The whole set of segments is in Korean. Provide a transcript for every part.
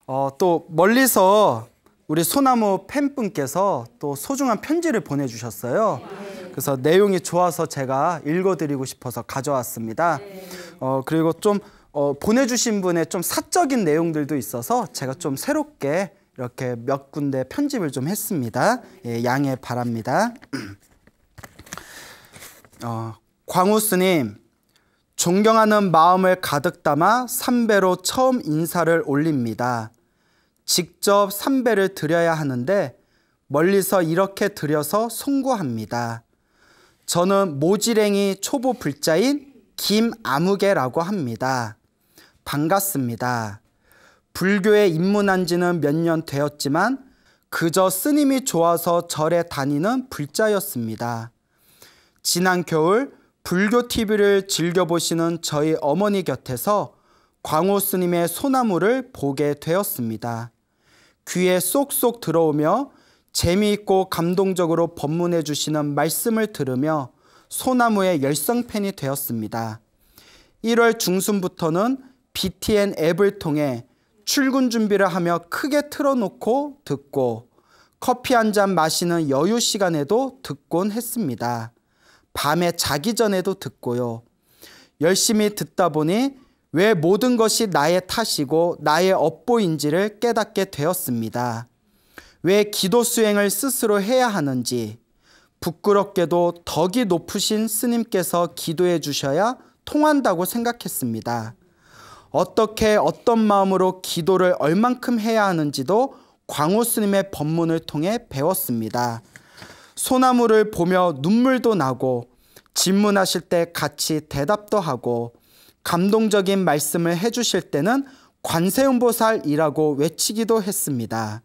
또 멀리서 우리 소나무 팬분께서 또 소중한 편지를 보내주셨어요. 그래서 내용이 좋아서 제가 읽어드리고 싶어서 가져왔습니다. 그리고 좀 보내주신 분의 좀 사적인 내용들도 있어서 제가 좀 새롭게 이렇게 몇 군데 편집을 좀 했습니다. 예, 양해 바랍니다. 광우 스님, 존경하는 마음을 가득 담아 삼배로 처음 인사를 올립니다. 직접 삼배를 드려야 하는데 멀리서 이렇게 드려서 송구합니다. 저는 모지랭이 초보 불자인 김아무개라고 합니다. 반갑습니다. 불교에 입문한 지는 몇 년 되었지만 그저 스님이 좋아서 절에 다니는 불자였습니다. 지난 겨울 불교 TV를 즐겨보시는 저희 어머니 곁에서 광우 스님의 소나무를 보게 되었습니다. 귀에 쏙쏙 들어오며 재미있고 감동적으로 법문해 주시는 말씀을 들으며 소나무의 열성팬이 되었습니다. 1월 중순부터는 BTN 앱을 통해 출근 준비를 하며 크게 틀어놓고 듣고 커피 한 잔 마시는 여유 시간에도 듣곤 했습니다. 밤에 자기 전에도 듣고요. 열심히 듣다 보니 왜 모든 것이 나의 탓이고 나의 업보인지를 깨닫게 되었습니다. 왜 기도 수행을 스스로 해야 하는지, 부끄럽게도 덕이 높으신 스님께서 기도해 주셔야 통한다고 생각했습니다. 어떻게 어떤 마음으로 기도를 얼만큼 해야 하는지도 광우 스님의 법문을 통해 배웠습니다. 소나무를 보며 눈물도 나고 질문하실 때 같이 대답도 하고 감동적인 말씀을 해주실 때는 관세음보살이라고 외치기도 했습니다.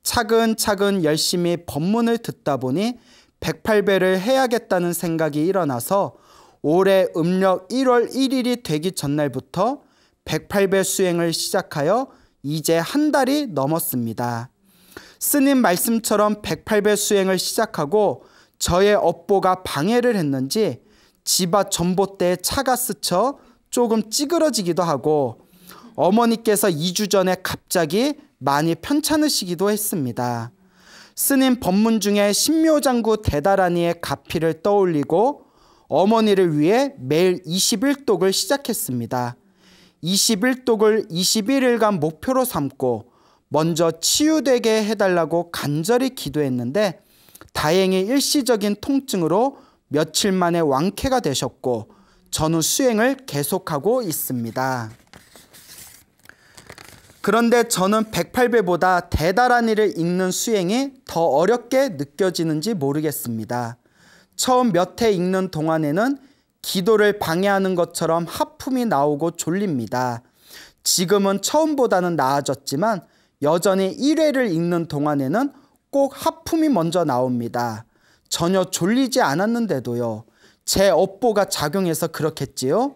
차근차근 열심히 법문을 듣다 보니 108배를 해야겠다는 생각이 일어나서 올해 음력 1월 1일이 되기 전날부터 108배 수행을 시작하여 이제 한 달이 넘었습니다. 스님 말씀처럼 108배 수행을 시작하고 저의 업보가 방해를 했는지 집앞 전봇대에 차가 스쳐 조금 찌그러지기도 하고 어머니께서 2주 전에 갑자기 많이 편찮으시기도 했습니다. 스님 법문 중에 신묘장구 대다라니의 가피를 떠올리고 어머니를 위해 매일 21독을 시작했습니다. 21독을 21일간 목표로 삼고 먼저 치유되게 해달라고 간절히 기도했는데 다행히 일시적인 통증으로 며칠 만에 완쾌가 되셨고 전후 수행을 계속하고 있습니다. 그런데 저는 108배보다 대다라니를 읽는 수행이 더 어렵게 느껴지는지 모르겠습니다. 처음 몇 회 읽는 동안에는 기도를 방해하는 것처럼 하품이 나오고 졸립니다. 지금은 처음보다는 나아졌지만 여전히 1회를 읽는 동안에는 꼭 하품이 먼저 나옵니다. 전혀 졸리지 않았는데도요. 제 업보가 작용해서 그렇겠지요?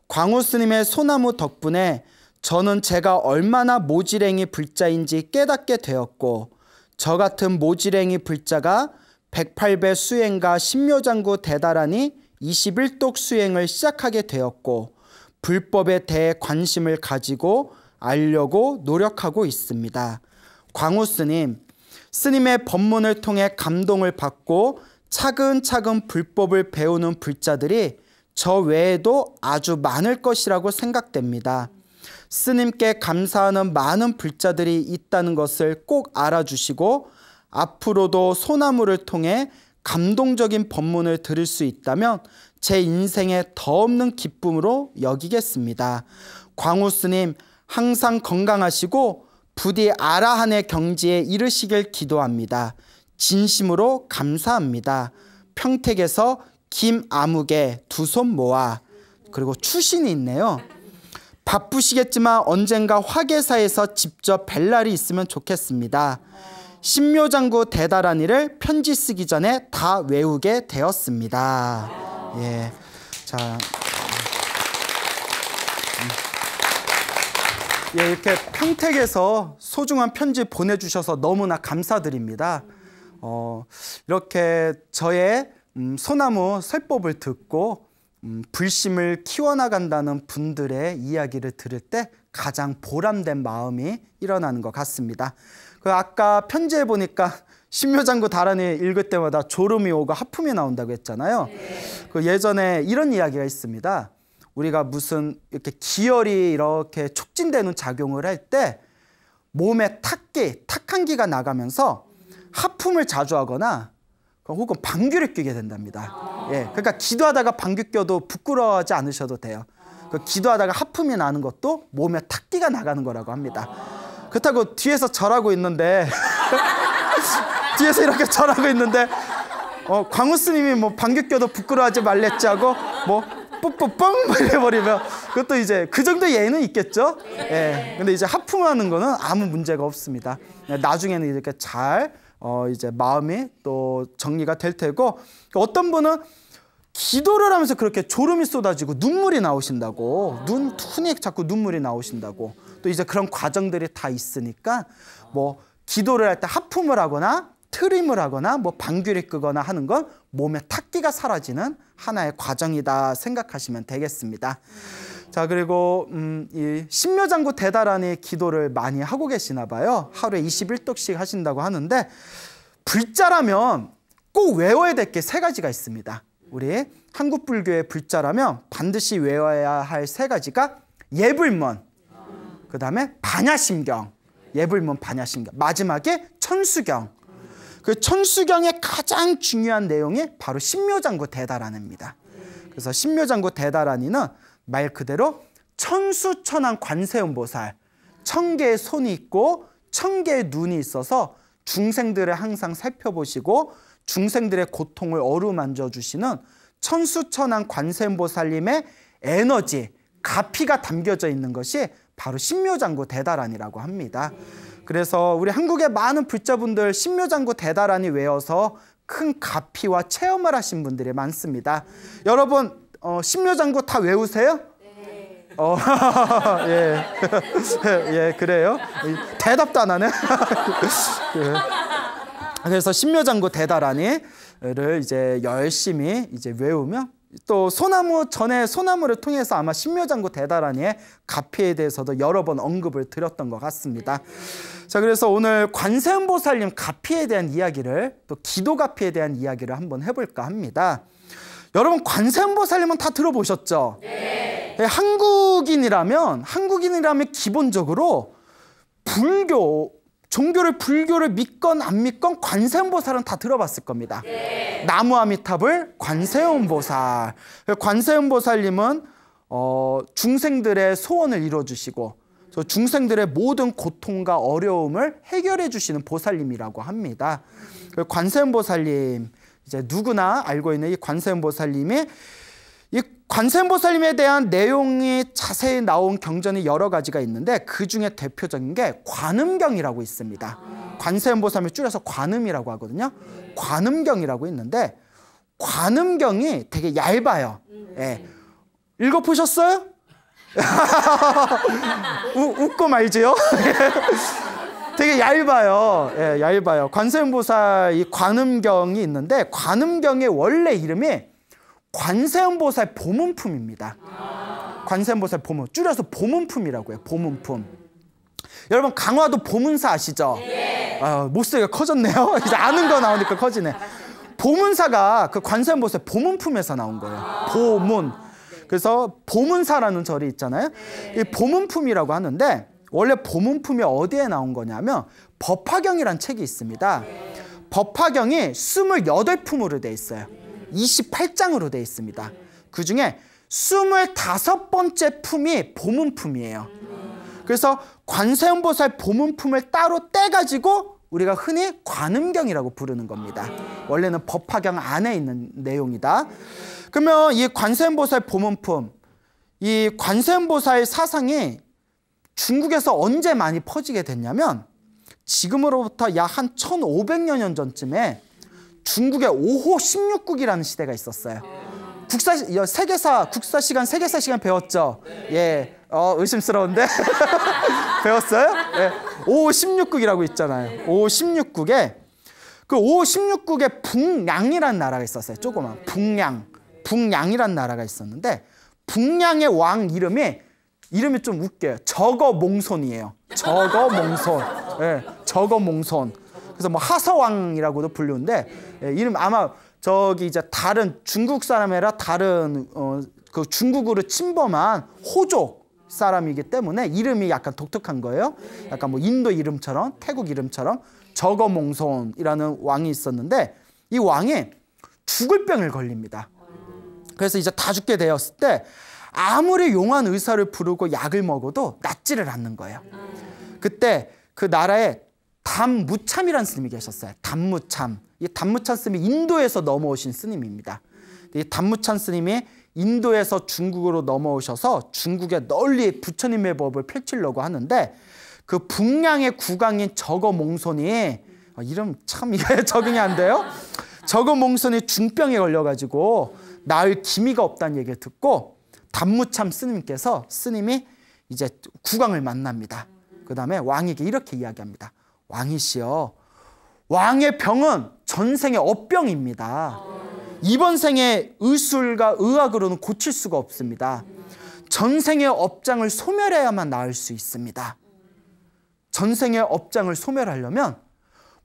광우 스님의 소나무 덕분에 저는 제가 얼마나 모지랭이 불자인지 깨닫게 되었고 저 같은 모지랭이 불자가 108배 수행과 신묘장구 대다라니 21독 수행을 시작하게 되었고 불법에 대해 관심을 가지고 알려고 노력하고 있습니다. 광우 스님, 스님의 법문을 통해 감동을 받고 차근차근 불법을 배우는 불자들이 저 외에도 아주 많을 것이라고 생각됩니다. 스님께 감사하는 많은 불자들이 있다는 것을 꼭 알아주시고 앞으로도 소나무를 통해 감동적인 법문을 들을 수 있다면 제 인생에 더 없는 기쁨으로 여기겠습니다. 광우 스님 항상 건강하시고 부디 아라한의 경지에 이르시길 기도합니다. 진심으로 감사합니다. 평택에서 김아무개 두 손 모아. 그리고 추신이 있네요. 바쁘시겠지만 언젠가 화계사에서 직접 뵐 날이 있으면 좋겠습니다. 신묘장구 대다라니를 편지 쓰기 전에 다 외우게 되었습니다. 예, 자, 예, 이렇게 평택에서 소중한 편지 보내주셔서 너무나 감사드립니다. 이렇게 저의 소나무 설법을 듣고 불심을 키워나간다는 분들의 이야기를 들을 때 가장 보람된 마음이 일어나는 것 같습니다. 아까 편지에 보니까 신묘장구 다란이 읽을 때마다 졸음이 오고 하품이 나온다고 했잖아요. 예전에 이런 이야기가 있습니다. 우리가 무슨 이렇게 기혈이 이렇게 촉진되는 작용을 할 때 몸에 탁한기가 나가면서 하품을 자주 하거나 혹은 방귀를 뀌게 된답니다. 그러니까 기도하다가 방귀 껴도 부끄러워하지 않으셔도 돼요. 기도하다가 하품이 나는 것도 몸에 탁기가 나가는 거라고 합니다. 그렇다고 뒤에서 절하고 있는데 뒤에서 이렇게 절하고 있는데 광우 스님이 뭐 방귀 껴도 부끄러워하지 말랬지 하고 뭐 뿌뿌뻥 해버리면 그것도 이제 그 정도 예는 있겠죠. 근데 이제 하품하는 거는 아무 문제가 없습니다. 나중에는 이렇게 잘 이제 마음이 또 정리가 될 테고, 어떤 분은 기도를 하면서 그렇게 졸음이 쏟아지고 눈물이 나오신다고, 눈이 자꾸 눈물이 나오신다고, 또 이제 그런 과정들이 다 있으니까 뭐 기도를 할 때 하품을 하거나 트림을 하거나 뭐 방귀를 끄거나 하는 건 몸에 탁기가 사라지는 하나의 과정이다 생각하시면 되겠습니다. 자, 그리고 이 신묘장구 대다란이 기도를 많이 하고 계시나 봐요. 하루에 21독씩 하신다고 하는데, 불자라면 꼭 외워야 될 게 3가지가 있습니다. 우리 한국 불교의 불자라면 반드시 외워야 할 3가지가 예불문, 그 다음에 반야심경, 예불문, 반야심경, 마지막에 천수경. 그 천수경의 가장 중요한 내용이 바로 신묘장구 대다란입니다. 그래서 신묘장구 대다란이는 말 그대로 천수천왕 관세음보살, 1000개의 손이 있고 1000개의 눈이 있어서 중생들을 항상 살펴보시고 중생들의 고통을 어루만져 주시는 천수천왕 관세음보살님의 에너지, 가피가 담겨져 있는 것이 바로 신묘장구 대다란이라고 합니다. 그래서 우리 한국의 많은 불자분들 신묘장구 대다란이 외워서 큰 가피와 체험을 하신 분들이 많습니다. 여러분 신묘장구 다 외우세요? 네. 예. 예, 그래요? 대답도 안 하네. 그래서 신묘장구 대다란이를 이제 열심히 이제 외우면, 또 전에 소나무를 통해서 아마 신묘장구 대다란이의 가피에 대해서도 여러 번 언급을 드렸던 것 같습니다. 자, 그래서 오늘 관세음보살님 가피에 대한 이야기를, 또 기도 가피에 대한 이야기를 한번 해볼까 합니다. 여러분, 관세음보살님은 다 들어보셨죠? 네. 한국인이라면 기본적으로 종교를 믿건 안 믿건 관세음보살은 다 들어봤을 겁니다. 네. 나무아미타불 관세음보살. 관세음보살님은 중생들의 소원을 이뤄주시고 중생들의 모든 고통과 어려움을 해결해 주시는 보살님이라고 합니다. 관세음보살님, 이제 누구나 알고 있는 이 관세음보살님이, 이 관세음보살님에 대한 내용이 자세히 나온 경전이 여러 가지가 있는데, 그 중에 대표적인 게 관음경이라고 있습니다. 관세음보살님을 줄여서 관음이라고 하거든요. 관음경이라고 있는데, 관음경이 되게 얇아요. 예. 읽어보셨어요? 웃고 말지요? 되게 얇아요. 예, 얇아요. 관세음보살 이 관음경이 있는데, 관음경의 원래 이름이 관세음보살 보문품입니다. 관세음보살 보문, 줄여서 보문품이라고 해요. 보문품. 여러분, 강화도 보문사 아시죠? 네. 목소리가 커졌네요. 이제 아는 거 나오니까 커지네. 보문사가 그 관세음보살 보문품에서 나온 거예요. 보문. 그래서 보문사라는 절이 있잖아요. 이 보문품이라고 하는데, 원래 보문품이 어디에 나온 거냐면 법화경이라는 책이 있습니다. 법화경이 28품으로 되어 있어요. 28장으로 되어 있습니다. 그 중에 25번째 품이 보문품이에요. 그래서 관세음보살 보문품을 따로 떼가지고 우리가 흔히 관음경이라고 부르는 겁니다. 원래는 법화경 안에 있는 내용이다. 그러면 이 관세음보살 보문품, 이 관세음보살 사상이 중국에서 언제 많이 퍼지게 됐냐면, 지금으로부터 약 한 1500여 년 전쯤에 중국의 5호 16국이라는 시대가 있었어요. 국사 시간 배웠죠? 예. 의심스러운데? 배웠어요? 예. 5호 16국이라고 있잖아요. 5호 16국에, 그 5호 16국에 북량이라는 나라가 있었어요. 조그만 북량. 북량이란 나라가 있었는데 북량의 왕 이름이 좀 웃겨요. 저거몽손이에요. 저거몽손. 예, 저거몽손. 그래서 뭐 하서왕이라고도 불리는데 이름 아마 저기 이제 다른 중국 사람이 아니라 다른 그 중국으로 침범한 호족 사람이기 때문에 이름이 약간 독특한 거예요. 약간 뭐 인도 이름처럼 태국 이름처럼 저거몽손이라는 왕이 있었는데 이 왕이 죽을 병을 걸립니다. 그래서 이제 다 죽게 되었을 때 아무리 용한 의사를 부르고 약을 먹어도 낫지를 않는 거예요. 그때 그 나라에 담무참이라는 스님이 계셨어요. 담무참. 이 담무참 스님이 인도에서 넘어오신 스님입니다. 이 담무참 스님이 인도에서 중국으로 넘어오셔서 중국에 널리 부처님의 법을 펼치려고 하는데 그 북량의 국왕인 저거몽손이 이름 참 이게 적응이 안 돼요. 저거몽손이 중병에 걸려가지고 나을 기미가 없다는 얘기를 듣고 담무참 스님께서 스님이 이제 국왕을 만납니다. 그 다음에 왕에게 이렇게 이야기합니다. 왕이시여, 왕의 병은 전생의 업병입니다. 이번 생의 의술과 의학으로는 고칠 수가 없습니다. 전생의 업장을 소멸해야만 나을 수 있습니다. 전생의 업장을 소멸하려면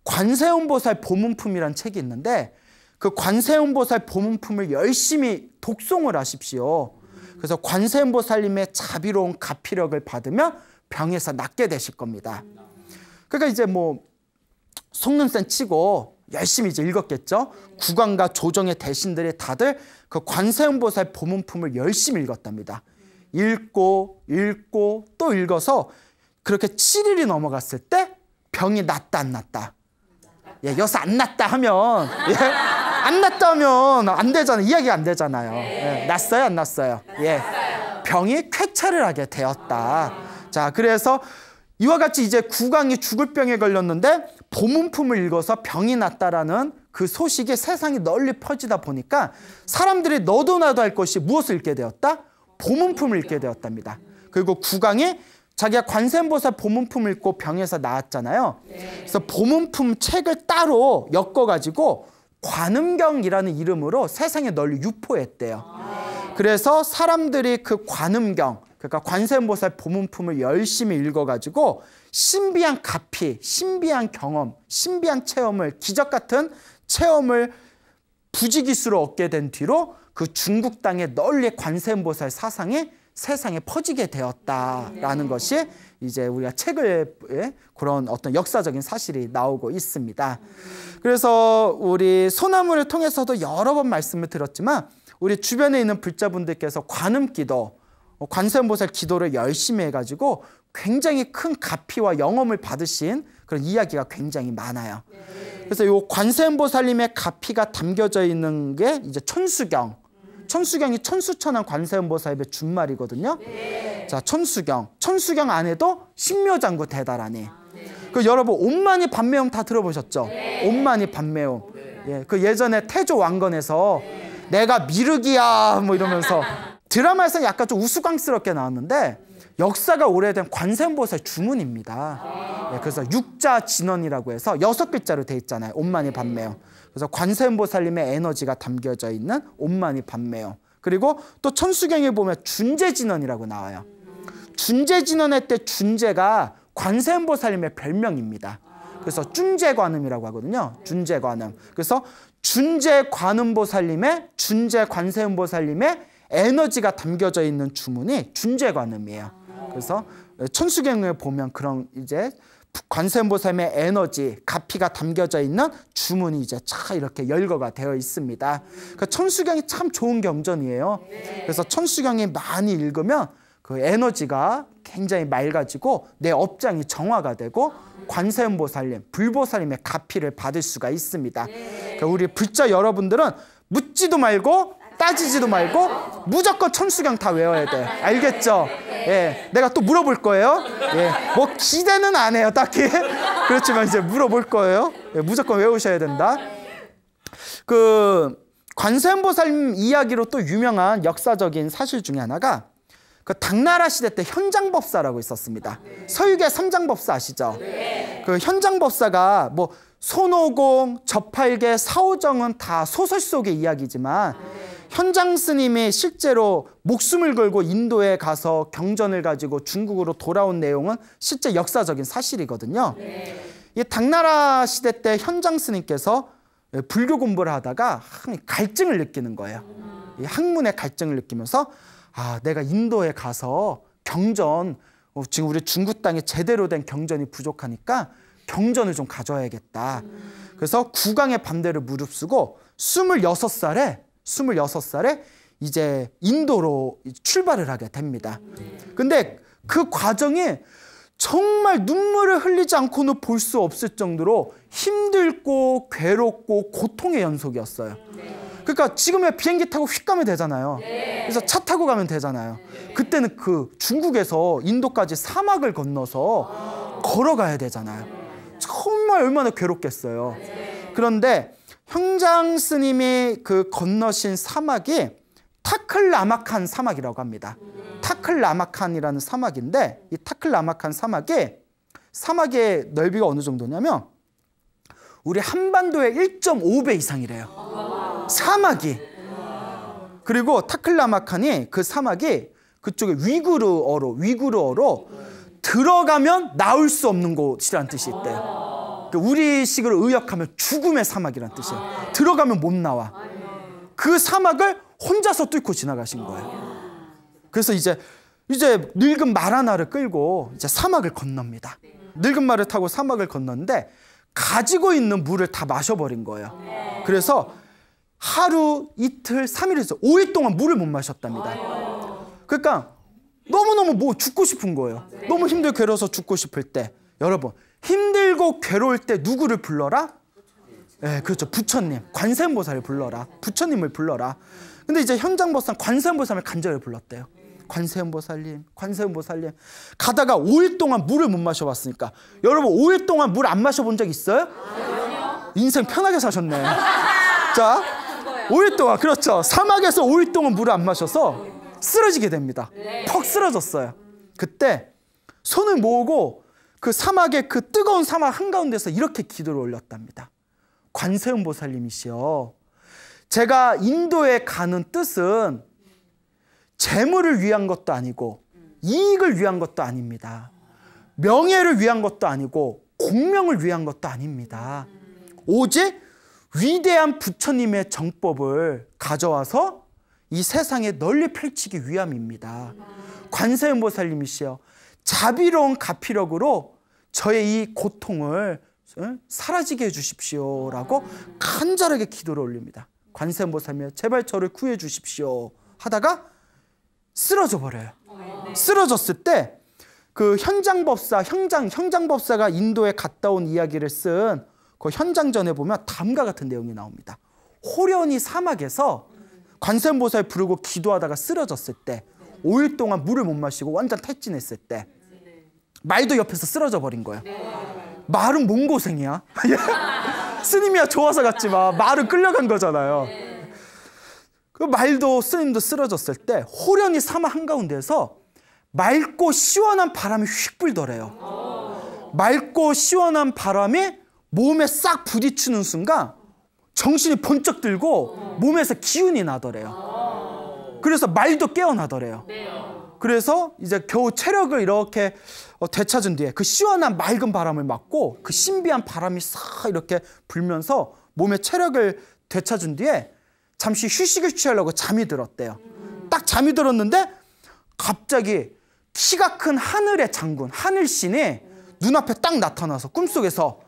관세음보살 보문품이란 책이 있는데 그 관세음보살 보문품을 열심히 독송을 하십시오. 그래서 관세음보살님의 자비로운 가피력을 받으면 병에서 낫게 되실 겁니다. 그러니까 이제 뭐 속눈썹 치고 열심히 이제 읽었겠죠. 국왕과 조정의 대신들이 다들 그 관세음보살 보문품을 열심히 읽었답니다. 읽고 또 읽어서 그렇게 7일이 넘어갔을 때 병이 낫다 안 낫다. 예, 여기서 안 낫다 하면 안 낫다 하면 안 되잖아요. 이야기가 안 되잖아요. 예, 낫어요 안 낫어요? 예, 병이 쾌차를 하게 되었다. 자, 그래서 이와 같이 이제 국왕이 죽을 병에 걸렸는데 보문품을 읽어서 병이 낫다라는 그 소식이 세상에 널리 퍼지다 보니까 사람들이 너도 나도 할 것이 무엇을 읽게 되었다? 보문품을 읽게 되었답니다. 그리고 국왕이 자기가 관세음보살 보문품을 읽고 병에서 나았잖아요. 그래서 보문품 책을 따로 엮어가지고 관음경이라는 이름으로 세상에 널리 유포했대요. 그래서 사람들이 그 관음경, 그러니까 관세음보살 보문품을 열심히 읽어가지고 신비한 가피, 신비한 경험, 신비한 체험을, 기적 같은 체험을 부지기수로 얻게 된 뒤로 그 중국 땅에 널리 관세음보살 사상이 세상에 퍼지게 되었다라는 것이 이제 우리가 책을 그런 어떤 역사적인 사실이 나오고 있습니다. 그래서 우리 소나무를 통해서도 여러 번 말씀을 드렸지만 우리 주변에 있는 불자분들께서 관음기도, 관세음보살 기도를 열심히 해가지고 굉장히 큰 가피와 영험을 받으신 그런 이야기가 굉장히 많아요. 그래서 이 관세음보살님의 가피가 담겨져 있는 게 이제 천수경. 천수경이 천수천왕 관세음보살의 준말이거든요. 자, 천수경. 천수경 안에도 신묘장구 대다라니. 그 여러분 옴마니 반매음 다 들어보셨죠? 옴마니 반매음. 예, 그 예전에 태조 왕건에서 내가 미륵이야 뭐 이러면서 드라마에서 약간 좀 우스꽝스럽게 나왔는데 역사가 오래된 관세음보살 주문입니다. 예, 그래서 육자진언이라고 해서 6글자로 돼 있잖아요. 옴마니 반매음. 그래서 관세음보살님의 에너지가 담겨져 있는 옴마니 반매음. 그리고 또 천수경에 보면 준재진언이라고 나와요. 준재진언의 때 준재가 관세음보살님의 별명입니다. 그래서 준재관음이라고 하거든요. 준재관음. 그래서 준재관음보살님의 준재관세음보살님의 에너지가 담겨져 있는 주문이 준재관음이에요. 그래서 천수경에 보면 그런 이제 관세음보살님의 에너지, 가피가 담겨져 있는 주문이 이제 차 이렇게 열거가 되어 있습니다. 그러니까 천수경이 참 좋은 경전이에요. 그래서 천수경이 많이 읽으면 그 에너지가 굉장히 맑아지고 내 업장이 정화가 되고 관세음보살님, 불보살님의 가피를 받을 수가 있습니다. 그러니까 우리 불자 여러분들은 묻지도 말고 따지지도 말고 무조건 천수경 다 외워야 돼. 알겠죠? 예, 내가 또 물어볼 거예요. 예, 뭐 기대는 안 해요, 딱히. 그렇지만 이제 물어볼 거예요. 예, 무조건 외우셔야 된다. 그 관세음보살님 이야기로 또 유명한 역사적인 사실 중에 하나가 그 당나라 시대 때 현장법사라고 있었습니다. 서유계 삼장법사 아시죠? 그 현장법사가 뭐 손오공, 저팔계, 사오정은 다 소설 속의 이야기지만 현장 스님이 실제로 목숨을 걸고 인도에 가서 경전을 가지고 중국으로 돌아온 내용은 실제 역사적인 사실이거든요. 이 당나라 시대 때 현장 스님께서 불교 공부를 하다가 갈증을 느끼는 거예요. 이 학문의 갈증을 느끼면서 내가 인도에 가서 경전, 지금 우리 중국 땅에 제대로 된 경전이 부족하니까 경전을 좀 가져야겠다. 그래서 국왕의 반대를 무릅쓰고 26살에 이제 인도로 출발을 하게 됩니다. 근데 그 과정이 정말 눈물을 흘리지 않고는 볼 수 없을 정도로 힘들고 괴롭고 고통의 연속이었어요. 그러니까 지금은 비행기 타고 휙 가면 되잖아요. 그래서 차 타고 가면 되잖아요. 그때는 그 중국에서 인도까지 사막을 건너서 걸어가야 되잖아요. 정말 얼마나 괴롭겠어요. 그런데 현장 스님이 그 건너신 사막이 타클라마칸 사막이라고 합니다. 타클라마칸이라는 사막인데 이 타클라마칸 사막의 넓이가 어느 정도냐면 우리 한반도의 1.5배 이상이래요. 사막이. 그리고 타클라마칸이 그 사막이 그쪽에 위구르어로 들어가면 나올 수 없는 곳이라는 뜻이 있대요. 우리식으로 의역하면 죽음의 사막이라는 뜻이에요. 들어가면 못 나와. 그 사막을 혼자서 뚫고 지나가신 거예요. 그래서 이제 늙은 말 하나를 끌고 이제 사막을 건넙니다. 늙은 말을 타고 사막을 건넜는데 가지고 있는 물을 다 마셔버린 거예요. 그래서 하루, 이틀, 3일에서 5일 동안 물을 못 마셨답니다. 그러니까 너무너무 죽고 싶은 거예요. 너무 힘들고 괴로워서 죽고 싶을 때, 여러분, 힘들고 괴로울 때 누구를 불러라? 네, 그렇죠. 부처님, 관세음보살을 불러라. 부처님을 불러라. 근데 이제 현장보살 관세음보살을 간절히 불렀대요. 관세음보살님, 관세음보살님. 가다가 5일 동안 물을 못 마셔봤으니까, 여러분 5일 동안 물 안 마셔본 적 있어요? 인생 편하게 사셨네. 자, 5일 동안, 그렇죠. 사막에서 5일 동안 물을 안 마셔서 쓰러지게 됩니다. 퍽 쓰러졌어요. 그때 손을 모으고 그 사막의 그 뜨거운 사막 한가운데서 이렇게 기도를 올렸답니다. 관세음보살님이시여, 제가 인도에 가는 뜻은 재물을 위한 것도 아니고 이익을 위한 것도 아닙니다. 명예를 위한 것도 아니고 공명을 위한 것도 아닙니다. 오직 위대한 부처님의 정법을 가져와서 이 세상에 널리 펼치기 위함입니다. 관세음보살님이시여, 자비로운 가피력으로 저의 이 고통을 사라지게 해주십시오라고 간절하게 기도를 올립니다. 관세음보살님, 제발 저를 구해 주십시오 하다가 쓰러져 버려요. 쓰러졌을 때 그 현장법사가 인도에 갔다 온 이야기를 쓴 그 현장전에 보면 다음과 같은 내용이 나옵니다. 호련히 사막에서 관세음보살 부르고 기도하다가 쓰러졌을 때, 5일 동안 물을 못 마시고 완전 탈진했을 때, 말도 옆에서 쓰러져 버린 거예요. 말은 뭔 고생이야? 스님이야 좋아서 갔지만 말은 끌려간 거잖아요. 그 말도 스님도 쓰러졌을 때 호련히 사막 한가운데서 맑고 시원한 바람이 휙 불더래요. 맑고 시원한 바람이 몸에 싹 부딪히는 순간 정신이 번쩍 들고 몸에서 기운이 나더래요. 그래서 말도 깨어나더래요. 그래서 이제 겨우 체력을 이렇게 되찾은 뒤에 그 시원한 맑은 바람을 맞고 그 신비한 바람이 싹 이렇게 불면서 몸에 체력을 되찾은 뒤에 잠시 휴식을 취하려고 잠이 들었대요. 딱 잠이 들었는데 갑자기 키가 큰 하늘의 장군, 하늘신이 눈앞에 딱 나타나서 꿈속에서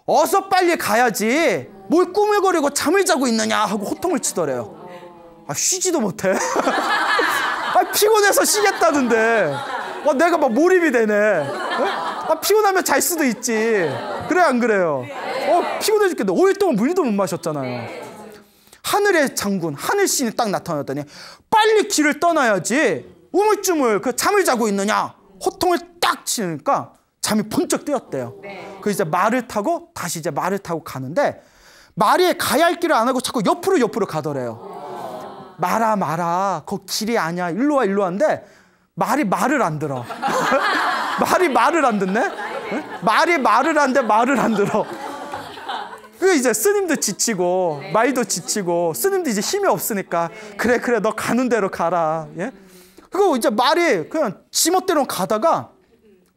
어서 빨리 가야지 뭘 꾸물거리고 잠을 자고 있느냐 하고 호통을 치더래요. 쉬지도 못해. 피곤해서 쉬겠다는데 내가 막 몰입이 되네. 피곤하면 잘 수도 있지. 그래 안 그래요? 피곤해 죽겠는데 5일 동안 물도 못 마셨잖아요. 하늘의 장군, 하늘신이 딱 나타났더니 빨리 길을 떠나야지 우물쭈물 그 잠을 자고 있느냐 호통을 딱 치니까 잠이 번쩍 뜨였대요. 그 이제 말을 타고 다시 이제 말을 타고 가는데 말이 가야 할 길을 안 하고 자꾸 옆으로 가더래요. 말아 거 길이 아니야, 일로 와 하는데 말이 말을 안 들어. 말이 말을 안 듣네. 말이 말을 하는데 말을 안 들어. 그 이제 스님도 지치고 마이도 지치고 스님도 이제 힘이 없으니까 그래 너 가는 대로 가라. 예? 그리고 이제 말이 그냥 지멋대로 가다가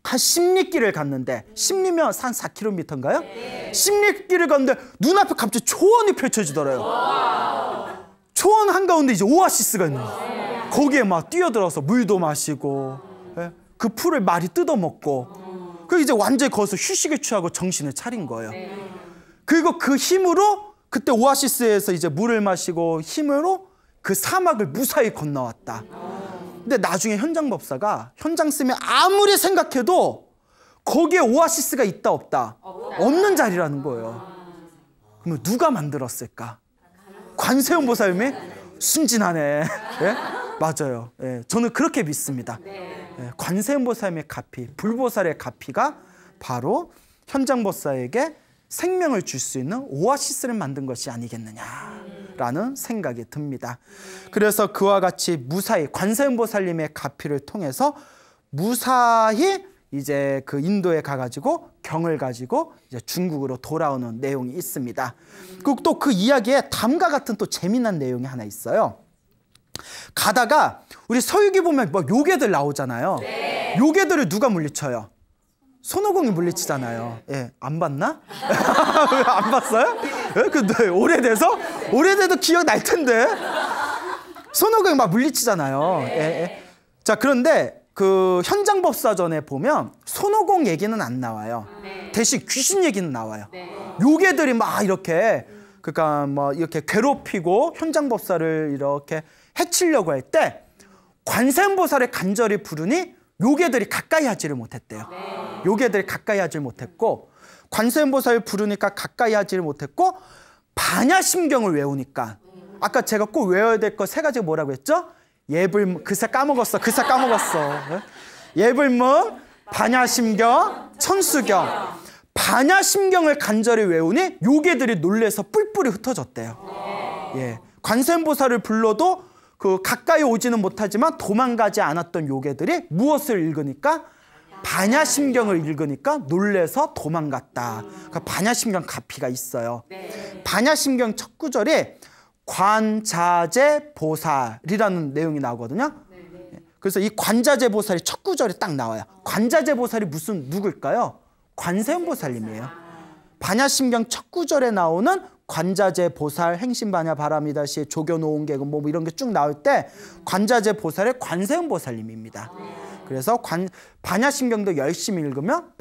한 십리길을 갔는데 십리면 한 4km인가요? 십리길을 갔는데 눈앞에 갑자기 초원이 펼쳐지더래요. 초원 한가운데 이제 오아시스가 있는 거예요. 거기에 막 뛰어들어서 물도 마시고 예? 그 풀을 말이 뜯어먹고 그 이제 완전히 거기서 휴식을 취하고 정신을 차린 거예요. 그리고 그 힘으로 그때 오아시스에서 이제 물을 마시고 힘으로 그 사막을 무사히 건너왔다. 근데 나중에 현장법사가 현장쌤이 아무리 생각해도 거기에 오아시스가 있다 없다? 없는 자리라는 거예요. 그러면 누가 만들었을까? 관세음보살님이 순진하네. 예? 맞아요. 예, 저는 그렇게 믿습니다. 예, 관세음보살님의 가피, 불보살의 가피가 바로 현장법사에게 생명을 줄 수 있는 오아시스를 만든 것이 아니겠느냐라는 생각이 듭니다. 그래서 그와 같이 무사히 관세음보살님의 가피를 통해서 무사히 이제 그 인도에 가가지고 경을 가지고 이제 중국으로 돌아오는 내용이 있습니다. 그리고 또 그 이야기에 다음과 같은 또 재미난 내용이 하나 있어요. 가다가 우리 서유기 보면 뭐 요괴들 나오잖아요. 요괴들을 누가 물리쳐요? 손오공이 물리치잖아요. 예, 안 봤나? 안 봤어요? 예? 근데 오래돼도 기억 날 텐데. 손오공이 막 물리치잖아요. 예, 예. 자, 그런데 그 현장법사전에 보면 손오공 얘기는 안 나와요. 대신 귀신 얘기는 나와요. 요괴들이 막 이렇게 그러니까 뭐 이렇게 괴롭히고 현장법사를 이렇게 해치려고 할 때 관세음보살을 간절히 부르니 요괴들이 가까이 하지를 못했대요. 요괴들이 가까이 하지 못했고 관세음보살을 부르니까 가까이 하지를 못했고 반야심경을 외우니까 아까 제가 꼭 외워야 될 거 세 가지가 뭐라고 했죠? 예불문, 그새 까먹었어. 예불문, 반야심경, 천수경. 반야심경을 간절히 외우니 요괴들이 놀래서 뿔뿔이 흩어졌대요. 예, 관세음보살을 불러도 그 가까이 오지는 못하지만 도망가지 않았던 요괴들이 무엇을 읽으니까? 반야심경을 읽으니까 놀래서 도망갔다. 그러니까 반야심경 가피가 있어요. 반야심경 첫 구절에 관자재 보살이라는 내용이 나오거든요. 그래서 이 관자재 보살이 첫 구절에 딱 나와요. 관자재 보살이 누굴까요? 관세음보살님이에요. 반야심경 첫 구절에 나오는 관자재 보살, 행신반야 바라미다시, 조교노은계금 뭐 이런 게 쭉 나올 때 관자재 보살의 관세음보살님입니다. 그래서 반야심경도 열심히 읽으면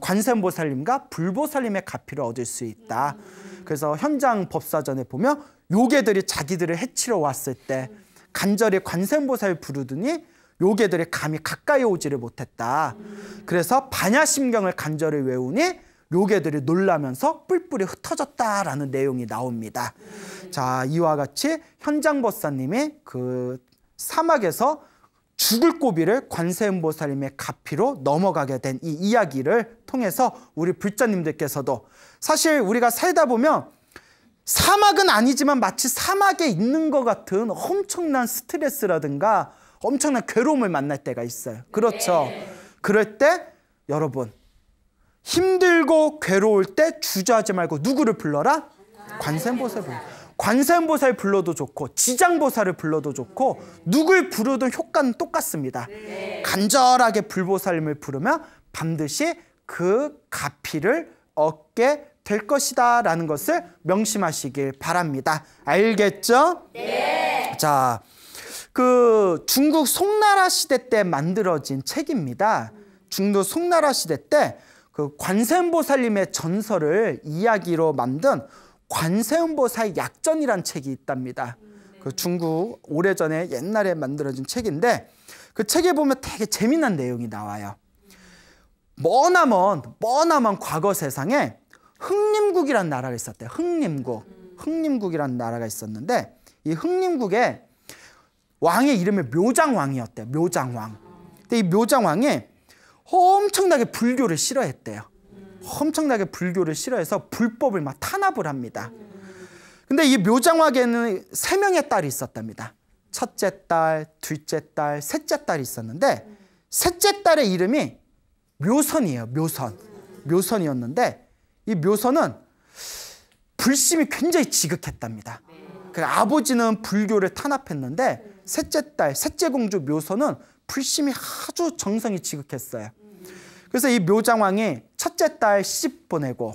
관세음보살님과 불보살님의 가피를 얻을 수 있다. 그래서 현장 법사전에 보면 요괴들이 자기들을 해치러 왔을 때 간절히 관세음보살 부르더니 요괴들이 감히 가까이 오지를 못했다. 그래서 반야심경을 간절히 외우니 요괴들이 놀라면서 뿔뿔이 흩어졌다라는 내용이 나옵니다. 자, 이와 같이 현장법사님이 그 사막에서 죽을 고비를 관세음보살님의 가피로 넘어가게 된 이 이야기를 통해서 우리 불자님들께서도 사실 우리가 살다 보면 사막은 아니지만 마치 사막에 있는 것 같은 엄청난 스트레스라든가 엄청난 괴로움을 만날 때가 있어요. 그렇죠? 그럴 때 여러분 힘들고 괴로울 때 주저하지 말고 누구를 불러라? 관세음보살 불러. 관세음보살 불러도 좋고 지장보살을 불러도 좋고 누굴 부르든 효과는 똑같습니다. 간절하게 불보살님을 부르면 반드시 그 가피를 얻게 될 것이다 라는 것을 명심하시길 바랍니다. 알겠죠? 네. 자, 그 중국 송나라 시대 때 만들어진 책입니다. 중국 송나라 시대 때 그 관세음보살님의 전설을 이야기로 만든 관세음보살 약전이란 책이 있답니다. 그 중국 오래전에 옛날에 만들어진 책인데 그 책에 보면 되게 재미난 내용이 나와요. 머나먼 과거 세상에 흥림국이라는 나라가 있었대요. 흥림국이라는 나라가 있었는데 이 흥림국에 왕의 이름이 묘장왕이었대요. 묘장왕. 근데 이 묘장왕이 엄청나게 불교를 싫어했대요. 엄청나게 불교를 싫어해서 불법을 막 탄압을 합니다. 근데 이 묘장왕에는 3명의 딸이 있었답니다. 첫째 딸, 둘째 딸, 셋째 딸이 있었는데 셋째 딸의 이름이 묘선이에요. 묘선이었는데 이 묘선은 불심이 굉장히 지극했답니다. 아버지는 불교를 탄압했는데 셋째 딸, 셋째 공주 묘선은 불심이 아주 정성이 지극했어요. 그래서 이 묘장왕이 첫째 딸 시집 보내고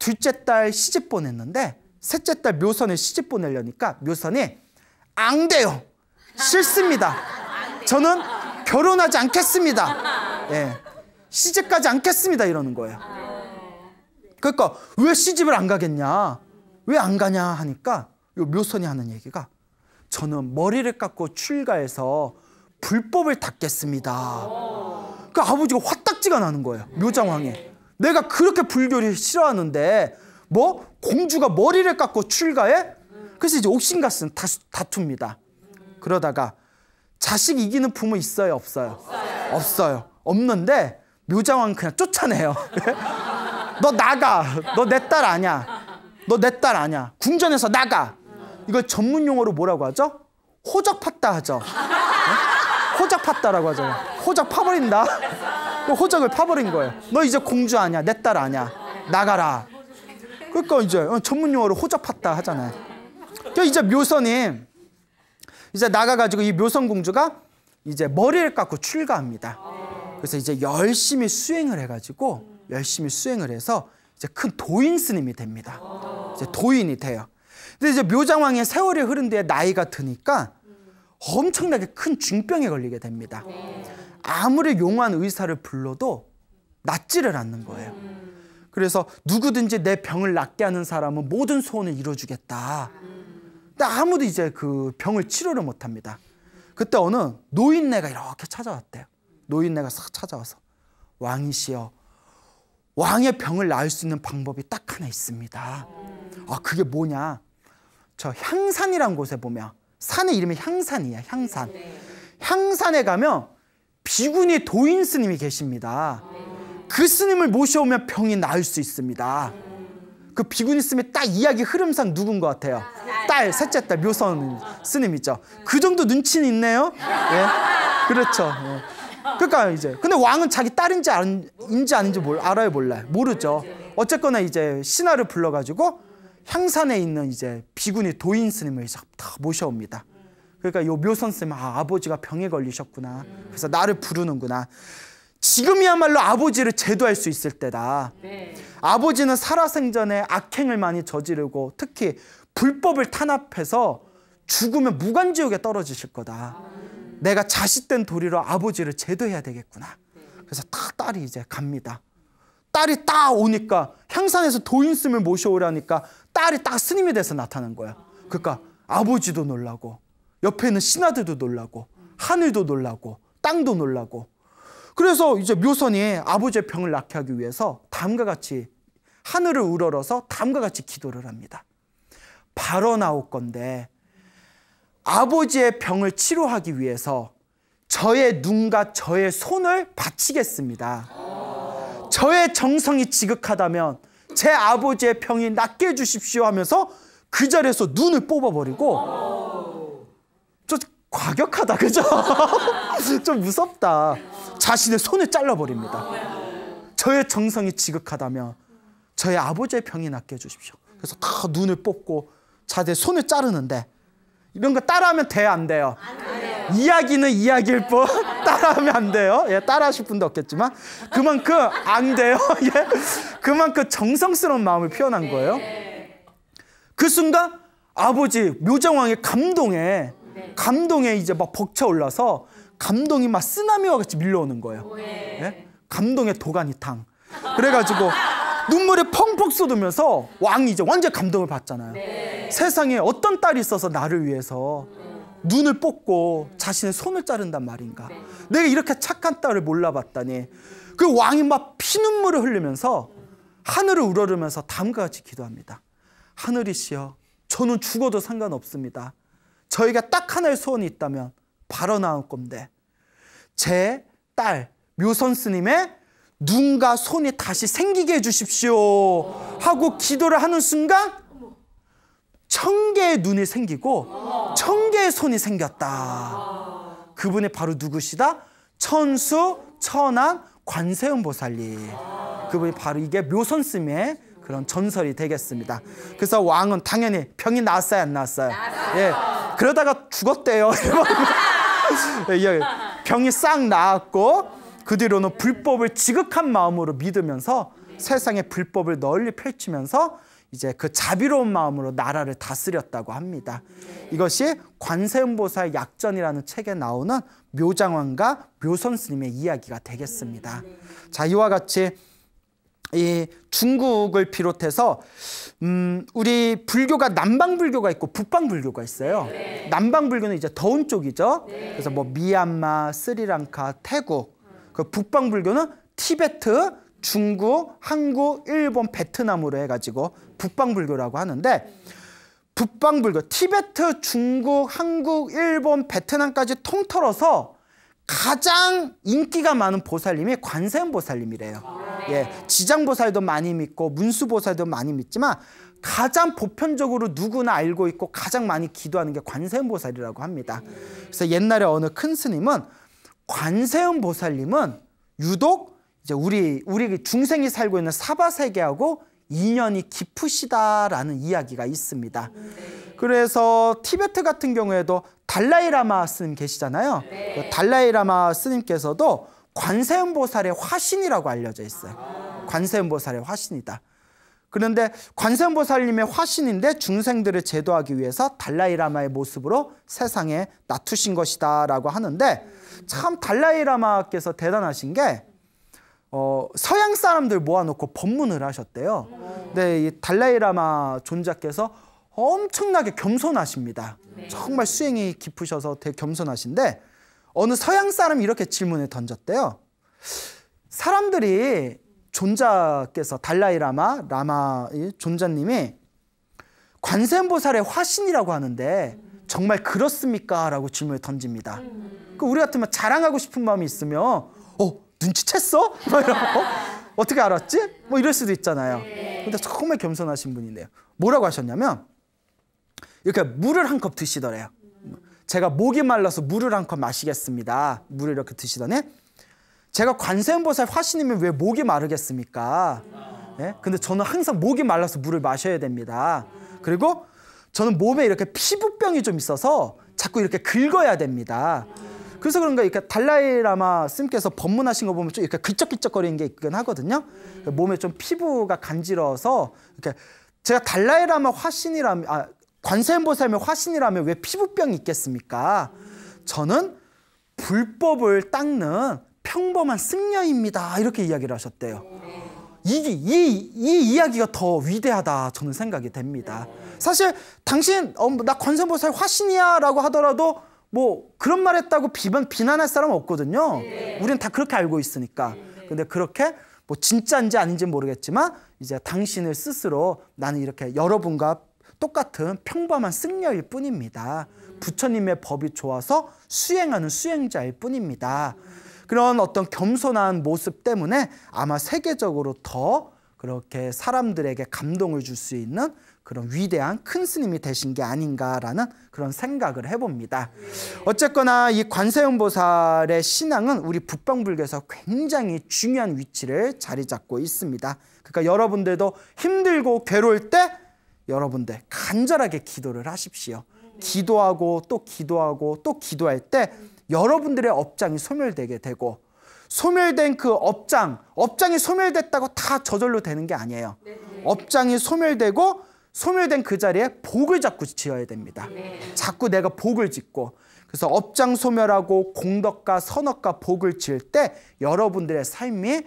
둘째 딸 시집 보냈는데 셋째 딸 묘선을 시집 보내려니까 묘선이 안 돼요. 싫습니다. 저는 결혼하지 않겠습니다. 예, 시집가지 않겠습니다. 이러는 거예요. 그러니까 왜 시집을 안 가겠냐? 왜 안 가냐 하니까 요 묘선이 하는 얘기가 저는 머리를 깎고 출가해서 불법을 닦겠습니다. 그 아버지가 화딱지가 나는 거예요. 묘장왕이. 내가 그렇게 불교를 싫어하는데 뭐 공주가 머리를 깎고 출가해? 그래서 이제 옥신각신 다툽니다. 그러다가 자식 이기는 부모 있어요? 없어요? 없어요. 없는데 묘장왕은 그냥 쫓아내요. 너 나가. 너 내 딸 아니야. 너 내 딸 아니야. 궁전에서 나가. 이걸 전문 용어로 뭐라고 하죠? 호적 팠다 하죠. 호적 팠다라고 하죠. 호적 파버린다. 호적을 파버린 거예요. 너 이제 공주 아니야. 내 딸 아니야. 나가라. 그러니까 이제 전문 용어로 호적 팠다 하잖아요. 그러니까 이제 묘선이 이제 나가가지고 이 묘선 공주가 이제 머리를 깎고 출가합니다. 그래서 이제 열심히 수행을 해가지고 열심히 수행을 해서 이제 큰 도인 스님이 됩니다. 이제 도인이 돼요. 근데 이제 묘장왕의 세월이 흐른 뒤에 나이가 드니까 엄청나게 큰 중병에 걸리게 됩니다. 아무리 용한 의사를 불러도 낫지를 않는 거예요. 그래서 누구든지 내 병을 낫게 하는 사람은 모든 소원을 이뤄주겠다. 근데 아무도 이제 그 병을 치료를 못합니다. 그때 어느 노인네가 이렇게 찾아왔대요. 노인네가 싹 찾아와서 왕이시여, 왕의 병을 나을 수 있는 방법이 딱 하나 있습니다. 아, 그게 뭐냐? 저 향산이라는 곳에 보면 산의 이름이 향산이에요. 향산. 향산에 가면 비구니 도인 스님이 계십니다. 그 스님을 모셔오면 병이 나을 수 있습니다. 그 비구니 스님의 딱 이야기 흐름상 누군 것 같아요? 딸, 셋째 딸 묘선 스님이죠. 그 정도 눈치는 있네요. 예, 그렇죠. 예. 그러니까 이제 근데 왕은 자기 딸인지 아닌지 알아요, 몰라요? 모르죠. 어쨌거나 이제 신하를 불러가지고 향산에 있는 이제 비구니 도인 스님을 다 모셔옵니다. 그러니까 요 묘선 스님, 아버지가 병에 걸리셨구나. 그래서 나를 부르는구나. 지금이야말로 아버지를 제도할 수 있을 때다. 아버지는 살아생전에 악행을 많이 저지르고 특히 불법을 탄압해서 죽으면 무간지옥에 떨어지실 거다. 내가 자식된 도리로 아버지를 제도해야 되겠구나. 그래서 딸이 이제 갑니다. 딸이 딱 오니까 향산에서 도인 스님을 모셔오라니까 딸이 딱 스님이 돼서 나타난 거예요. 그러니까 아버지도 놀라고 옆에 있는 신하들도 놀라고 하늘도 놀라고 땅도 놀라고. 그래서 이제 묘선이 아버지의 병을 낫게 하기 위해서 다음과 같이 하늘을 우러러서 다음과 같이 기도를 합니다. 발언하옵건대 아버지의 병을 치료하기 위해서 저의 눈과 저의 손을 바치겠습니다. 저의 정성이 지극하다면 제 아버지의 병이 낫게 해주십시오 하면서 그 자리에서 눈을 뽑아버리고, 좀 과격하다, 그죠? 좀 무섭다. 자신의 손을 잘라버립니다. 저의 정성이 지극하다면 저의 아버지의 병이 낫게 해주십시오. 그래서 다 눈을 뽑고 자기의 손을 자르는데, 이런 거 따라하면 돼요, 안 돼요? 안 돼요. 이야기는 이야기일 뿐 따라하면 안 돼요. 예, 따라하실 분도 없겠지만 그만큼 안 돼요. 예, 그만큼 정성스러운 마음을 표현한 거예요. 그 순간 아버지 묘장왕의 감동에 이제 막 벅차 올라서 감동이 막 쓰나미와 같이 밀려오는 거예요. 예? 감동의 도가니탕. 그래가지고 눈물이 펑펑 쏟으면서 왕이 이제 완전 감동을 받잖아요. 세상에 어떤 딸이 있어서 나를 위해서 눈을 뽑고 자신의 손을 자른단 말인가. 내가 이렇게 착한 딸을 몰라봤다니. 그 왕이 막 피눈물을 흘리면서 하늘을 우러르면서 다음과 같이 기도합니다. 하늘이시여, 저는 죽어도 상관없습니다. 저희가 딱 하나의 소원이 있다면 발언하올 건데 제 딸 묘선 스님의 눈과 손이 다시 생기게 해주십시오 하고 기도를 하는 순간 1000개의 눈이 생기고 1000개의 손이 생겼다. 그분이 바로 누구시다? 천수 천안 관세음보살님. 그분이 바로 이게 묘선 스님의 그런 전설이 되겠습니다. 그래서 왕은 당연히 병이 나았어요, 안 나았어요? 예, 그러다가 죽었대요. 예, 병이 싹 나았고 그 뒤로는 불법을 지극한 마음으로 믿으면서 세상의 불법을 널리 펼치면서 이제 그 자비로운 마음으로 나라를 다스렸다고 합니다. 이것이 관세음보살 약전이라는 책에 나오는 묘장왕과 묘선스님의 이야기가 되겠습니다. 자, 이와 같이 이 중국을 비롯해서 우리 불교가 남방불교가 있고 북방불교가 있어요. 남방불교는 이제 더운 쪽이죠. 그래서 뭐 미얀마, 스리랑카, 태국. 그 북방불교는 티베트, 중국, 한국, 일본, 베트남으로 해가지고 북방불교라고 하는데, 북방불교, 티베트, 중국, 한국, 일본, 베트남까지 통틀어서 가장 인기가 많은 보살님이 관세음보살님이래요. 예, 지장보살도 많이 믿고 문수보살도 많이 믿지만 가장 보편적으로 누구나 알고 있고 가장 많이 기도하는 게 관세음보살이라고 합니다. 그래서 옛날에 어느 큰 스님은 관세음보살님은 유독 이제 우리 중생이 살고 있는 사바세계하고 인연이 깊으시다라는 이야기가 있습니다. 그래서 티베트 같은 경우에도 달라이라마 스님 계시잖아요. 그 달라이라마 스님께서도 관세음보살의 화신이라고 알려져 있어요. 관세음보살의 화신이다. 그런데 관세음보살님의 화신인데 중생들을 제도하기 위해서 달라이라마의 모습으로 세상에 나투신 것이다 라고 하는데, 참 달라이라마께서 대단하신 게 서양 사람들 모아놓고 법문을 하셨대요. 근데 이 달라이라마 존자께서 엄청나게 겸손하십니다. 정말 수행이 깊으셔서 되게 겸손하신데, 어느 서양 사람이 이렇게 질문을 던졌대요. 사람들이 존자께서 달라이라마 존자님이 관세음보살의 화신이라고 하는데 정말 그렇습니까? 라고 질문을 던집니다. 우리 같으면 자랑하고 싶은 마음이 있으면 눈치챘어? 어떻게 알았지? 뭐 이럴 수도 있잖아요. 근데 정말 겸손하신 분이네요. 뭐라고 하셨냐면 이렇게 물을 한 컵 드시더래요. 제가 목이 말라서 물을 한 컵 마시겠습니다. 물을 이렇게 드시더니, 제가 관세음보살 화신이면 왜 목이 마르겠습니까? 예? 근데 저는 항상 목이 말라서 물을 마셔야 됩니다. 그리고 저는 몸에 이렇게 피부병이 좀 있어서 자꾸 이렇게 긁어야 됩니다. 그래서 그런가 이렇게 달라이라마 스님께서 법문하신 거 보면 좀 이렇게 긁적긁적거리는 게 있긴 하거든요. 몸에 좀 피부가 간지러워서 이렇게, 제가 달라이라마 화신이라면, 관세음보살의 화신이라면 왜 피부병이 있겠습니까? 저는 불법을 닦는 평범한 승려입니다. 이렇게 이야기를 하셨대요. 이 이야기가 더 위대하다 저는 생각이 됩니다. 사실 당신 나 관세음보살 화신이야 라고 하더라도 뭐 그런 말 했다고 비난할 사람은 없거든요. 우리는 다 그렇게 알고 있으니까. 근데 그렇게 뭐 진짜인지 아닌지 모르겠지만 이제 당신을 스스로 나는 이렇게 여러분과 똑같은 평범한 승려일 뿐입니다. 부처님의 법이 좋아서 수행하는 수행자일 뿐입니다. 그런 어떤 겸손한 모습 때문에 아마 세계적으로 더 그렇게 사람들에게 감동을 줄 수 있는 그런 위대한 큰 스님이 되신 게 아닌가라는 그런 생각을 해봅니다. 어쨌거나 이 관세음보살의 신앙은 우리 북방불교에서 굉장히 중요한 위치를 자리 잡고 있습니다. 그러니까 여러분들도 힘들고 괴로울 때 여러분들 간절하게 기도를 하십시오. 기도하고 또 기도하고 또 기도할 때 여러분들의 업장이 소멸되게 되고, 소멸된 그 업장이 소멸됐다고 다 저절로 되는 게 아니에요. 업장이 소멸되고 소멸된 그 자리에 복을 자꾸 지어야 됩니다. 자꾸 내가 복을 짓고, 그래서 업장 소멸하고 공덕과 선업과 복을 지을 때 여러분들의 삶이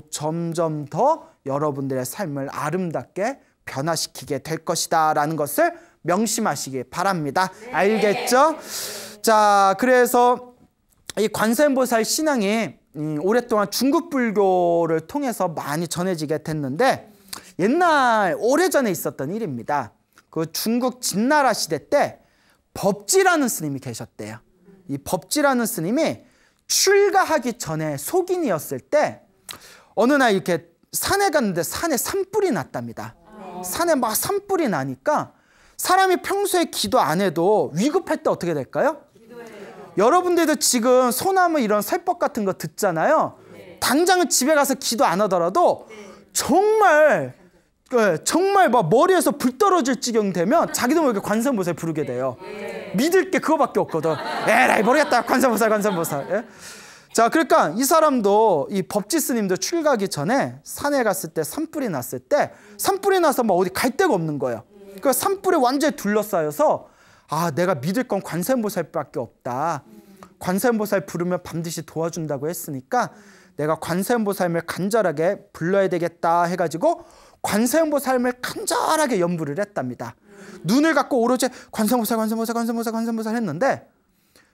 점점 더 여러분들의 삶을 아름답게 변화시키게 될 것이다 라는 것을 명심하시기 바랍니다. 알겠죠? 자, 그래서 이 관세음보살 신앙이 오랫동안 중국 불교를 통해서 많이 전해지게 됐는데, 옛날 오래전에 있었던 일입니다. 그 중국 진나라 시대 때 법지라는 스님이 계셨대요. 이 법지라는 스님이 출가하기 전에 속인이었을 때 어느 날 이렇게 산에 갔는데 산에 산불이 났답니다. 산에 막 산불이 나니까 사람이 평소에 기도 안 해도 위급할 때 어떻게 될까요? 여러분들도 지금 소나무 이런 설법 같은 거 듣잖아요. 당장은 집에 가서 기도 안 하더라도 정말 정말 막 머리에서 불 떨어질 지경 되면 자기도 모르게 관세음보살 부르게 돼요. 믿을 게 그거밖에 없거든. 에라이 모르겠다. 관세음보살. 예? 자, 그러니까 이 사람도 이 법지 스님도 출가하기 전에 산에 갔을 때 산불이 났을 때 산불이 나서 막 어디 갈 데가 없는 거예요. 그 산불에 완전히 둘러싸여서 아, 내가 믿을 건 관세음보살밖에 없다. 관세음보살 부르면 반드시 도와준다고 했으니까 내가 관세음보살을 간절하게 불러야 되겠다 해가지고 관세음보살을 간절하게 염불을 했답니다. 눈을 감고 오로지 관세음보살 했는데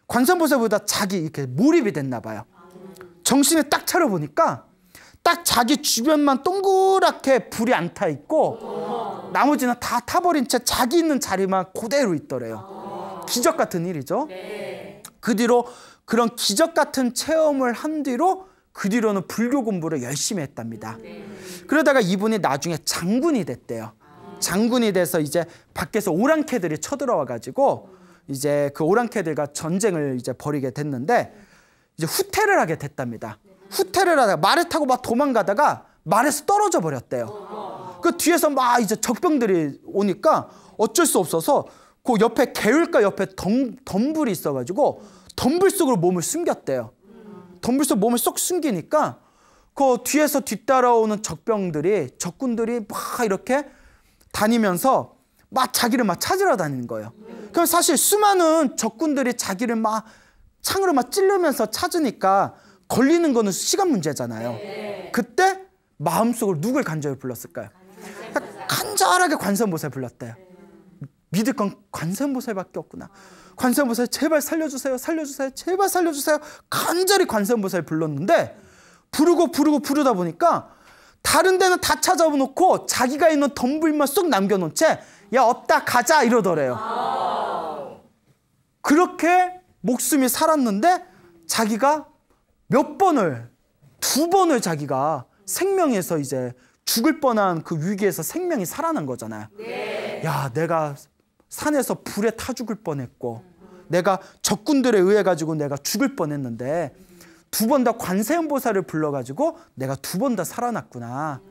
관세음보살보다 자기 이렇게 몰입이 됐나 봐요. 정신을 딱 차려보니까 딱 자기 주변만 동그랗게 불이 안 타 있고 나머지는 다 타버린 채 자기 있는 자리만 그대로 있더래요. 기적 같은 일이죠. 그 뒤로 그런 기적 같은 체험을 한 뒤로 그 뒤로는 불교 공부를 열심히 했답니다. 그러다가 이분이 나중에 장군이 됐대요. 장군이 돼서 이제 밖에서 오랑캐들이 쳐들어와 가지고 이제 그 오랑캐들과 전쟁을 이제 벌이게 됐는데 이제 후퇴를 하게 됐답니다. 후퇴를 하다가 말을 타고 막 도망가다가 말에서 떨어져 버렸대요. 그 뒤에서 막 이제 적병들이 오니까 어쩔 수 없어서 그 옆에 개울가 옆에 덤불이 있어가지고 덤불 속으로 몸을 숨겼대요. 덤불 속 몸을 쏙 숨기니까 그 뒤에서 뒤따라오는 적군들이 막 이렇게 다니면서 막 자기를 막 찾으러 다니는 거예요. 그럼 사실 수많은 적군들이 자기를 막 창으로 막 찌르면서 찾으니까 걸리는 거는 시간 문제잖아요. 그때 마음속으로 누굴 간절히 불렀을까요? 간절하게 관세음보살 불렀대요. 믿을 건 관세음보살밖에 없구나. 관세음보살 제발 살려주세요. 제발 살려주세요. 간절히 관세음보살 불렀는데 부르다 보니까 다른 데는 다 찾아놓고 자기가 있는 덤불만 쏙 남겨놓은 채 야 없다 가자 이러더래요. 그렇게 목숨이 살았는데 자기가 두 번을 자기가 생명에서 이제 죽을 뻔한 그 위기에서 생명이 살아난 거잖아요. 야, 내가 산에서 불에 타 죽을 뻔했고 내가 적군들에 의해 가지고 내가 죽을 뻔했는데 두 번 다 관세음보살을 불러가지고 내가 두 번 다 살아났구나.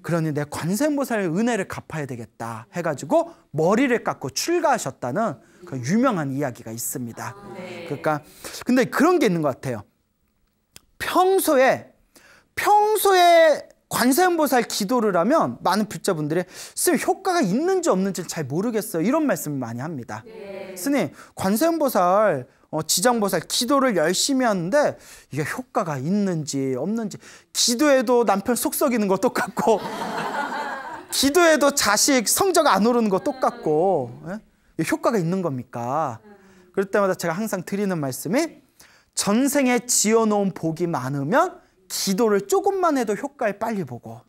그러니 내 관세음보살의 은혜를 갚아야 되겠다 해가지고 머리를 깎고 출가하셨다는 그 유명한 이야기가 있습니다. 그러니까 근데 그런 게 있는 것 같아요. 평소에 관세음보살 기도를 하면 많은 불자분들이 스님 효과가 있는지 없는지 잘 모르겠어요. 이런 말씀을 많이 합니다. 스님 관세음보살 지장보살 기도를 열심히 하는데 이게 효과가 있는지 없는지 기도해도 남편 속 썩이는 거 똑같고 기도해도 자식 성적 안 오르는 거 똑같고 효과가 있는 겁니까? 그럴 때마다 제가 항상 드리는 말씀이 전생에 지어놓은 복이 많으면 기도를 조금만 해도 효과를 빨리 보고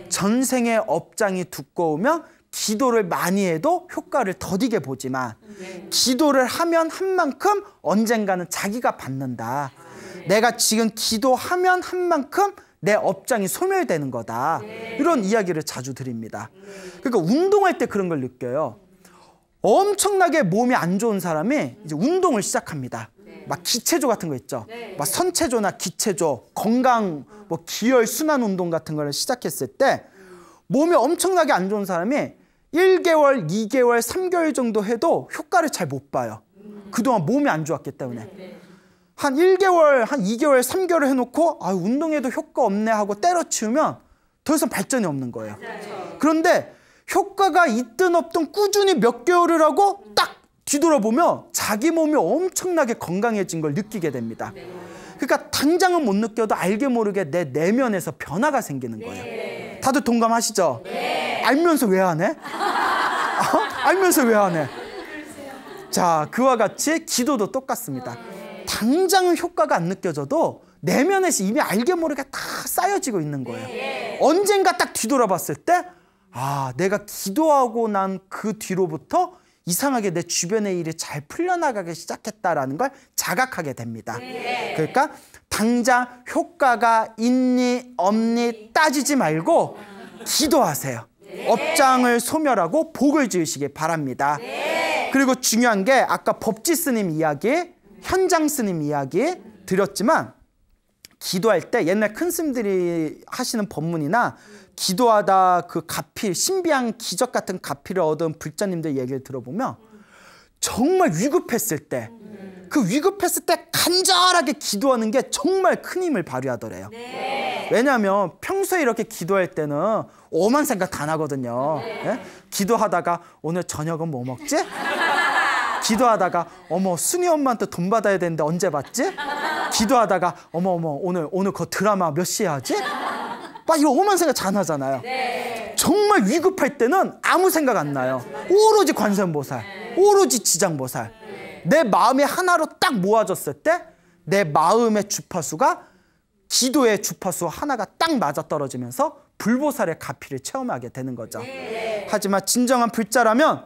전생의 업장이 두꺼우면 기도를 많이 해도 효과를 더디게 보지만 기도를 하면 한 만큼 언젠가는 자기가 받는다. 내가 지금 기도하면 한 만큼 내 업장이 소멸되는 거다. 이런 이야기를 자주 드립니다. 그러니까 운동할 때 그런 걸 느껴요. 엄청나게 몸이 안 좋은 사람이 이제 운동을 시작합니다. 막 기체조 같은 거 있죠. 막 선체조나 기체조, 건강, 뭐 기혈 순환 운동 같은 걸 시작했을 때 몸이 엄청나게 안 좋은 사람이 1개월, 2개월, 3개월 정도 해도 효과를 잘 못 봐요. 그동안 몸이 안 좋았기 때문에. 한 1개월, 한 2개월, 3개월 해놓고 아, 운동해도 효과 없네 하고 때려치우면 더 이상 발전이 없는 거예요. 그런데 효과가 있든 없든 꾸준히 몇 개월을 하고 딱 뒤돌아보면 자기 몸이 엄청나게 건강해진 걸 느끼게 됩니다. 그러니까 당장은 못 느껴도 알게 모르게 내 내면에서 변화가 생기는 거예요. 다들 동감하시죠? 알면서 왜 안 해? 알면서 왜 안 해? 자, 그와 같이 기도도 똑같습니다. 당장은 효과가 안 느껴져도 내면에서 이미 알게 모르게 다 쌓여지고 있는 거예요. 언젠가 딱 뒤돌아봤을 때 아, 내가 기도하고 난 그 뒤로부터 이상하게 내 주변의 일이 잘 풀려나가기 시작했다라는 걸 자각하게 됩니다. 그러니까 당장 효과가 있니 없니 따지지 말고 기도하세요. 업장을 소멸하고 복을 지으시기 바랍니다. 그리고 중요한 게 아까 법지 스님 이야기, 현장 스님 이야기 드렸지만 기도할 때 옛날 큰 스님들이 하시는 법문이나 기도하다 그 가필, 신비한 기적 같은 가필을 얻은 불자님들 얘기를 들어보면 정말 위급했을 때, 그 위급했을 때 간절하게 기도하는 게 정말 큰 힘을 발휘하더래요. 왜냐하면 평소에 이렇게 기도할 때는 오만 생각 다 나거든요. 예? 기도하다가 오늘 저녁은 뭐 먹지? 기도하다가 어머 순이 엄마한테 돈 받아야 되는데 언제 받지? 기도하다가 어머 오늘 그 드라마 몇 시에 하지? 막 이런 오만 생각 다 나잖아요. 정말 위급할 때는 아무 생각 안 나요. 오로지 관세음보살, 오로지 지장보살. 내 마음이 하나로 딱 모아졌을 때 내 마음의 주파수가 기도의 주파수 하나가 딱 맞아떨어지면서 불보살의 가피를 체험하게 되는 거죠. 하지만 진정한 불자라면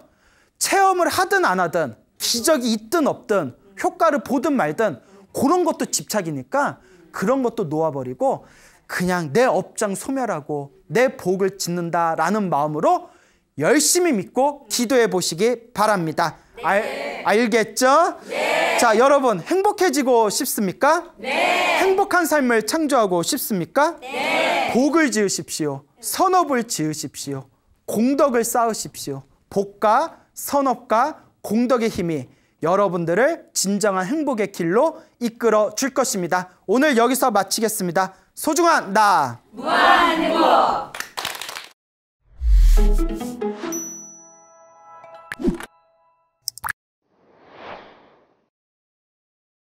체험을 하든 안 하든 기적이 있든 없든 효과를 보든 말든 그런 것도 집착이니까 그런 것도 놓아버리고 그냥 내 업장 소멸하고 내 복을 짓는다라는 마음으로 열심히 믿고 기도해 보시기 바랍니다. 알겠죠? 네. 자, 여러분 행복해지고 싶습니까? 네. 행복한 삶을 창조하고 싶습니까? 네. 복을 지으십시오. 선업을 지으십시오. 공덕을 쌓으십시오. 복과 선업과 공덕의 힘이 여러분들을 진정한 행복의 길로 이끌어 줄 것입니다. 오늘 여기서 마치겠습니다. 소중한 나 무한 행복.